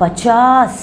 50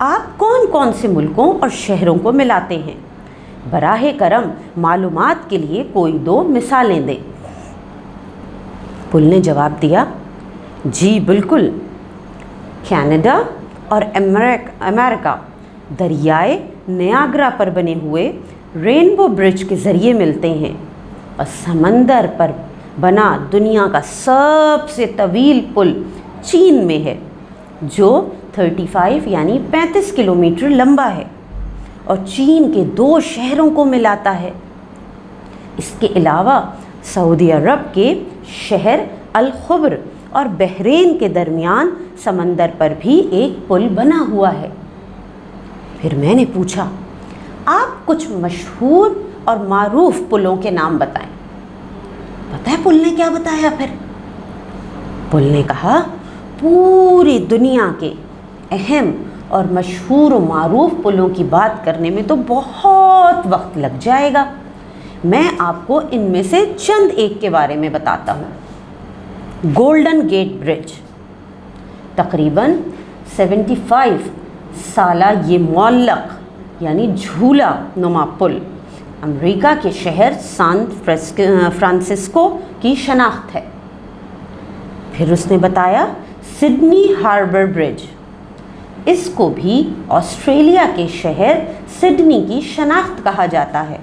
آپ کون کون سے ملکوں اور شہروں کو ملاتے ہیں؟ براہ کرم معلومات کے لیے کوئی 2 مثالیں دیں۔ پل نے جواب دیا، جی بالکل، کینیڈا اور امریکہ دریائے نیاگرا پر بنے ہوئے رینبو برج کے ذریعے ملتے ہیں، اور سمندر پر بنا دنیا کا سب سے طویل پل چین میں ہے جو 35 یعنی 35 کلومیٹر لمبا ہے اور چین کے 2 شہروں کو ملاتا ہے۔ اس کے علاوہ سعودی عرب کے شہر الخبر اور بحرین کے درمیان سمندر پر بھی ایک پل بنا ہوا ہے۔ پھر میں نے پوچھا، آپ کچھ مشہور اور معروف پلوں کے نام بتائیں۔ پتہ ہے پل نے کیا بتایا پھر؟ پل نے کہا، پوری دنیا کے اہم اور مشہور و معروف پلوں کی بات کرنے میں تو بہت وقت لگ جائے گا، میں آپ کو ان میں سے چند ایک کے بارے میں بتاتا ہوں۔ گولڈن گیٹ برج، تقریباً 75 سالہ یہ معلق یعنی جھولا نما پل امریکہ کے شہر سان فرانسسکو کی شناخت ہے۔ پھر اس نے بتایا سڈنی ہاربر برج، اس کو بھی آسٹریلیا کے شہر سڈنی کی شناخت کہا جاتا ہے۔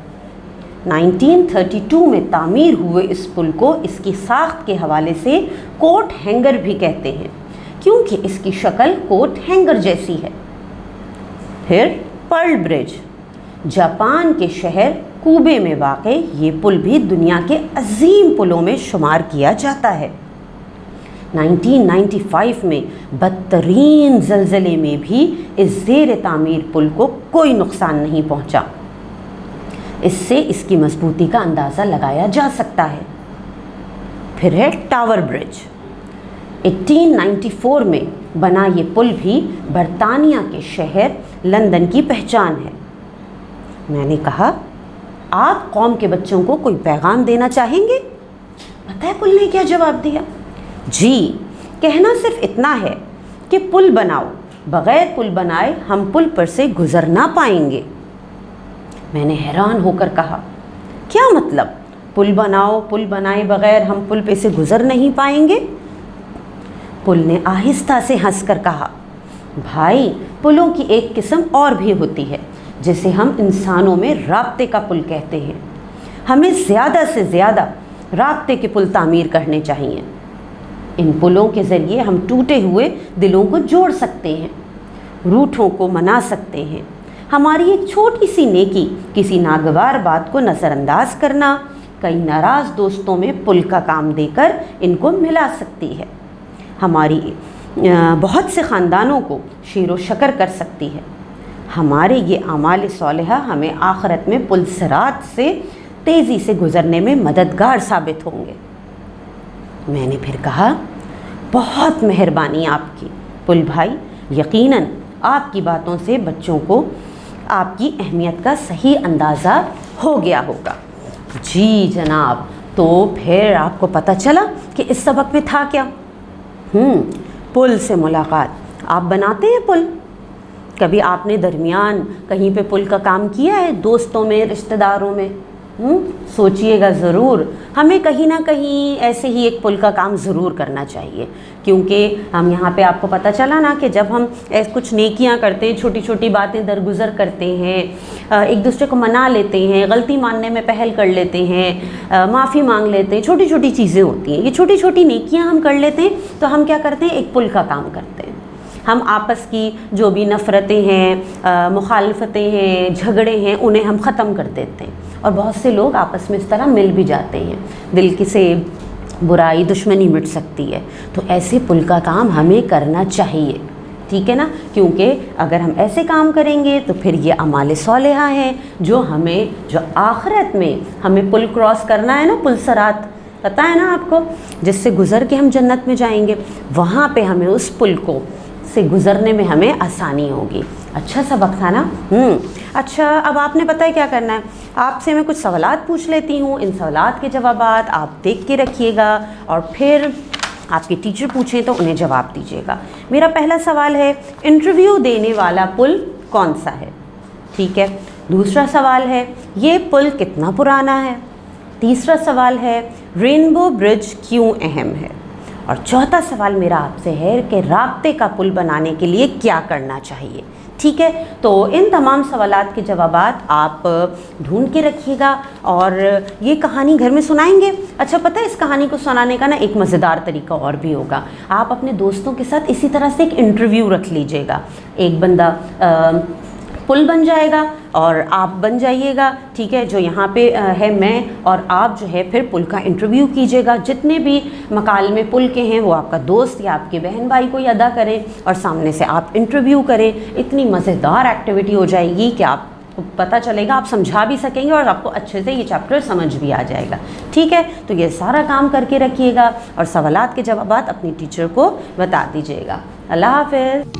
1932 میں تعمیر ہوئے اس پل کو اس کی ساخت کے حوالے سے کوٹ ہینگر بھی کہتے ہیں، کیونکہ اس کی شکل کوٹ ہینگر جیسی ہے۔ پھر پرل برج، جاپان کے شہر کوبے میں واقع یہ پل بھی دنیا کے عظیم پلوں میں شمار کیا جاتا ہے۔ 1995 میں بدترین زلزلے میں بھی اس زیر تعمیر پل کو کوئی نقصان نہیں پہنچا، اس سے اس کی مضبوطی کا اندازہ لگایا جا سکتا ہے۔ پھر ہے ٹاور برج، 1894 میں بنا یہ پل بھی برطانیہ کے شہر لندن کی پہچان ہے۔ میں نے کہا، آپ قوم کے بچوں کو کوئی پیغام دینا چاہیں گے؟ پتہ ہے پل نے کیا جواب دیا؟ جی، کہنا صرف اتنا ہے کہ پل بناؤ، بغیر پل بنائے ہم پل پر سے گزر نہ پائیں گے۔ میں نے حیران ہو کر کہا، کیا مطلب؟ پل بناؤ، پل بنائے بغیر ہم پل پہ سے گزر نہیں پائیں گے؟ پل نے آہستہ سے ہنس کر کہا، بھائی پلوں کی ایک قسم اور بھی ہوتی ہے جسے ہم انسانوں میں رابطے کا پل کہتے ہیں۔ ہمیں زیادہ سے زیادہ رابطے کے پل تعمیر کرنے چاہیے۔ ان پلوں کے ذریعے ہم ٹوٹے ہوئے دلوں کو جوڑ سکتے ہیں، روٹھوں کو منا سکتے ہیں۔ ہماری ایک چھوٹی سی نیکی کسی ناگوار بات کو نظر انداز کرنا کئی ناراض دوستوں میں پل کا کام دے کر ان کو ملا سکتی ہے، ہماری بہت سے خاندانوں کو شیر و شکر کر سکتی ہے۔ ہمارے یہ اعمال صالحہ ہمیں آخرت میں پل صراط سے تیزی سے گزرنے میں مددگار ثابت ہوں گے۔ میں نے پھر کہا، بہت مہربانی آپ کی پل بھائی، یقیناً آپ کی باتوں سے بچوں کو آپ کی اہمیت کا صحیح اندازہ ہو گیا ہوگا۔ جی جناب، تو پھر آپ کو پتہ چلا کہ اس سبق میں تھا کیا؟ پل سے ملاقات، آپ بناتے ہیں پل؟ کبھی آپ نے درمیان کہیں پہ پل کا کام کیا ہے دوستوں میں، رشتہ داروں میں؟ سوچئے گا ضرور، ہمیں کہیں نہ کہیں ایسے ہی ایک پل کا کام ضرور کرنا چاہیے، کیونکہ ہم یہاں پہ آپ کو پتہ چلا نا کہ جب ہم کچھ نیکیاں کرتے ہیں، چھوٹی چھوٹی باتیں درگزر کرتے ہیں، ایک دوسرے کو منا لیتے ہیں، غلطی ماننے میں پہل کر لیتے ہیں، معافی مانگ لیتے ہیں، چھوٹی چھوٹی چیزیں ہوتی ہیں، یہ چھوٹی چھوٹی نیکیاں ہم کر لیتے ہیں تو ہم کیا کرتے ہیں؟ ایک پل کا کام کرتے ہیں۔ ہم آپس کی جو بھی نفرتیں ہیں، مخالفتیں ہیں، جھگڑے ہیں، انہیں ہم ختم کر دیتے ہیں، اور بہت سے لوگ آپس میں اس طرح مل بھی جاتے ہیں، دل کی سے برائی دشمنی مٹ سکتی ہے۔ تو ایسے پل کا کام ہمیں کرنا چاہیے، ٹھیک ہے نا؟ کیونکہ اگر ہم ایسے کام کریں گے تو پھر یہ اعمال صالحہ ہیں جو آخرت میں ہمیں پل کراس کرنا ہے نا، پل صراط، پتہ ہے نا آپ کو، جس سے گزر کے ہم جنت میں جائیں گے، وہاں پہ ہمیں اس پل کو سے گزرنے میں ہمیں آسانی ہوگی۔ اچھا سبق تھا نا؟ اچھا، اب آپ نے پتہ ہے کیا کرنا ہے؟ آپ سے میں کچھ سوالات پوچھ لیتی ہوں، ان سوالات کے جوابات آپ دیکھ کے رکھیے گا، اور پھر آپ کے ٹیچر پوچھیں تو انہیں جواب دیجیے گا۔ میرا پہلا سوال ہے انٹرویو دینے والا پل کون سا ہے؟ ٹھیک ہے۔ دوسرا سوال ہے یہ پل کتنا پرانا ہے؟ تیسرا سوال ہے رینبو برج کیوں اہم ہے؟ اور چوتھا سوال میرا آپ سے ہے کہ رابطے کا پل بنانے کے لیے کیا کرنا چاہیے؟ ٹھیک ہے، تو ان تمام سوالات کے جوابات آپ ڈھونڈ کے رکھیے گا اور یہ کہانی گھر میں سنائیں گے۔ اچھا پتہ ہے اس کہانی کو سنانے کا نا ایک مزیدار طریقہ اور بھی ہوگا۔ آپ اپنے دوستوں کے ساتھ اسی طرح سے ایک انٹرویو رکھ لیجئے گا۔ ایک بندہ پل بن جائے گا اور آپ بن جائیے گا، ٹھیک ہے، جو یہاں پہ ہے میں، اور آپ جو ہے پھر پل کا انٹرویو کیجیے گا۔ جتنے بھی مکالمے پل کے ہیں وہ آپ کا دوست یا آپ کے بہن بھائی کوئی ادا کریں اور سامنے سے آپ انٹرویو کریں۔ اتنی مزیدار ایکٹیویٹی ہو جائے گی کہ آپ کو پتہ چلے گا، آپ سمجھا بھی سکیں گے اور آپ کو اچھے سے یہ چیپٹر سمجھ بھی آ جائے گا۔ ٹھیک ہے، تو یہ سارا کام کر کے رکھیے گا اور سوالات کے جوابات اپنی ٹیچر کو بتا دیجیے گا۔ اللہ حافظ۔